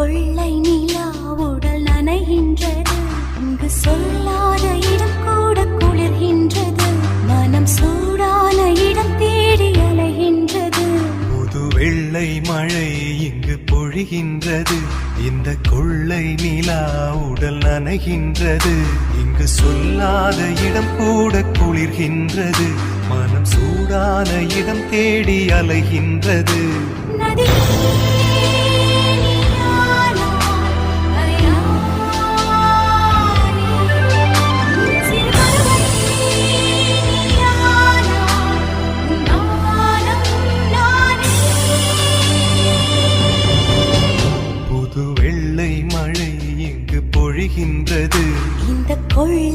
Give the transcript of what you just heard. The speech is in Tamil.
கொள்ளை நிலா உடல் நனைகின்றது, இங்கு சொல்லாத இடம் கூட குளிர்கின்றது, மனம் சூடான இடம் தேடி அலைகின்றது. புது வெள்ளை மழை இங்கு பொழிகின்றது, இந்த கொள்ளை நிலா உடல் நனைகின்றது, இங்கு சொல்லாத இடம் கூட குளிர்கின்றது, மனம் சூடான இடம் தேடி அலைகின்றது. இந்த கொள்ளை